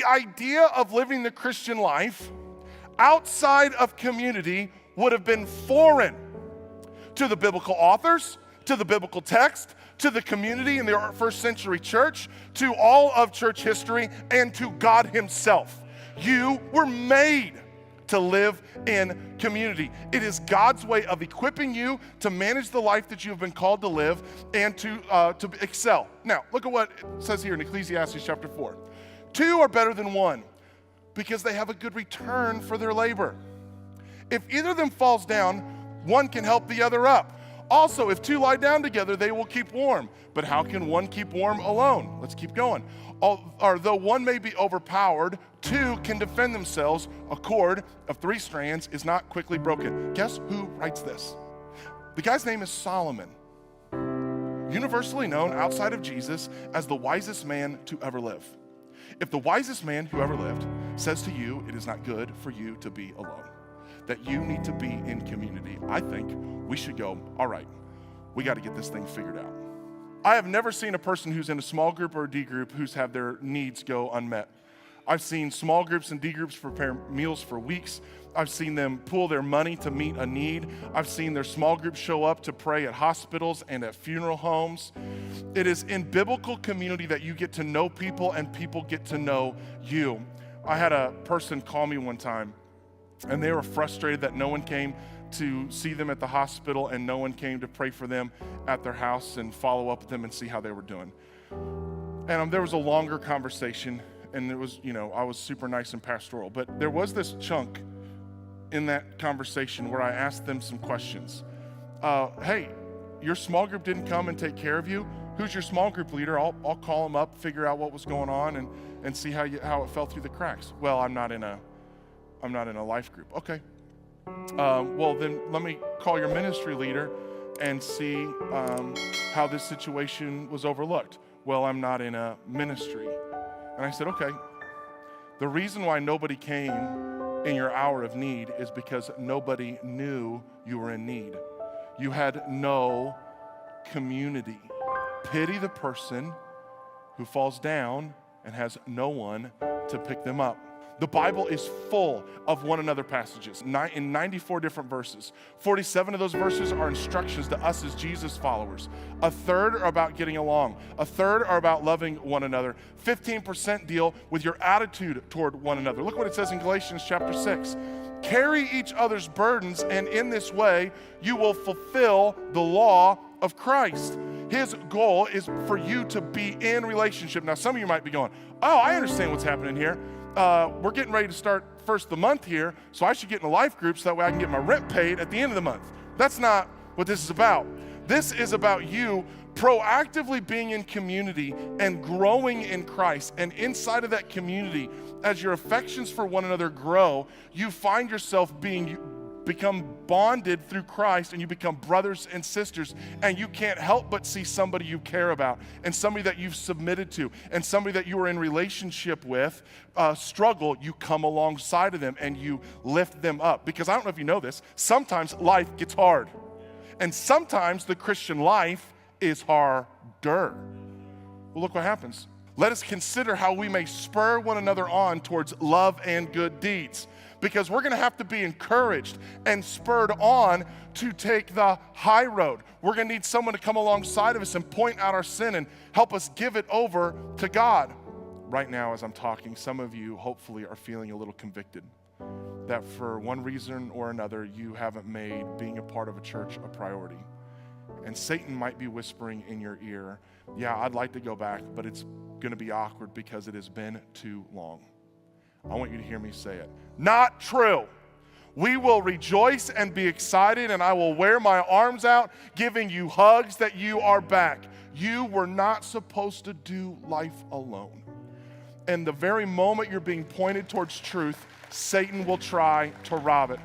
the idea of living the Christian life outside of community would have been foreign to the biblical authors, to the biblical text, to the community in the first century church, to all of church history, and to God himself. You were made to live in community. It is God's way of equipping you to manage the life that you've been called to live and to excel. Now, look at what it says here in Ecclesiastes chapter 4. 2 are better than 1 because they have a good return for their labor. If either of them falls down, one can help the other up. Also, if 2 lie down together, they will keep warm. But how can one keep warm alone? Let's keep going. Though one may be overpowered, 2 can defend themselves. A cord of 3 strands is not quickly broken. Guess who writes this? The guy's name is Solomon, universally known outside of Jesus as the wisest man to ever live. If the wisest man who ever lived says to you, it is not good for you to be alone, that you need to be in community, I think we should go, all right, we got to get this thing figured out. I have never seen a person who's in a small group or a D group who's had their needs go unmet. I've seen small groups and D groups prepare meals for weeks. I've seen them pool their money to meet a need. I've seen their small groups show up to pray at hospitals and at funeral homes. It is in biblical community that you get to know people and people get to know you. I had a person call me one time and they were frustrated that no one came to see them at the hospital and no one came to pray for them at their house and follow up with them and see how they were doing. And there was a longer conversation and it was, I was super nice and pastoral, but there was this chunk in that conversation where I asked them some questions. Hey, your small group didn't come and take care of you. Who's your small group leader? I'll call them up, figure out what was going on and see how it fell through the cracks. Well, I'm not in a life group. Okay. Well, then let me call your ministry leader and see how this situation was overlooked. Well, I'm not in a ministry. And I said, okay, the reason why nobody came in your hour of need is because nobody knew you were in need. You had no community. Pity the person who falls down and has no one to pick them up. The Bible is full of one another passages in 94 different verses. 47 of those verses are instructions to us as Jesus followers. A third are about getting along. A third are about loving one another. 15% deal with your attitude toward one another. Look what it says in Galatians chapter 6. Carry each other's burdens, and in this way you will fulfill the law of Christ. His goal is for you to be in relationship. Now, some of you might be going, oh, I understand what's happening here. We're getting ready to start first of the month here, so I should get in a life group so that way I can get my rent paid at the end of the month. That's not what this is about. This is about you proactively being in community and growing in Christ. And inside of that community, as your affections for one another grow, you find yourself become bonded through Christ, and you become brothers and sisters, and you can't help but see somebody you care about and somebody that you've submitted to and somebody that you are in relationship with struggle. You come alongside of them and you lift them up, because I don't know if you know this, sometimes life gets hard, and sometimes the Christian life is harder. Well, look what happens. Let us consider how we may spur one another on towards love and good deeds, because we're going to have to be encouraged and spurred on to take the high road. We're going to need someone to come alongside of us and point out our sin and help us give it over to God. Right now, as I'm talking, some of you hopefully are feeling a little convicted that for one reason or another, you haven't made being a part of a church a priority. And Satan might be whispering in your ear, yeah, I'd like to go back, but it's going to be awkward because it has been too long. I want you to hear me say it. Not true. We will rejoice and be excited, and I will wear my arms out, giving you hugs that you are back. You were not supposed to do life alone. And the very moment you're being pointed towards truth, Satan will try to rob it.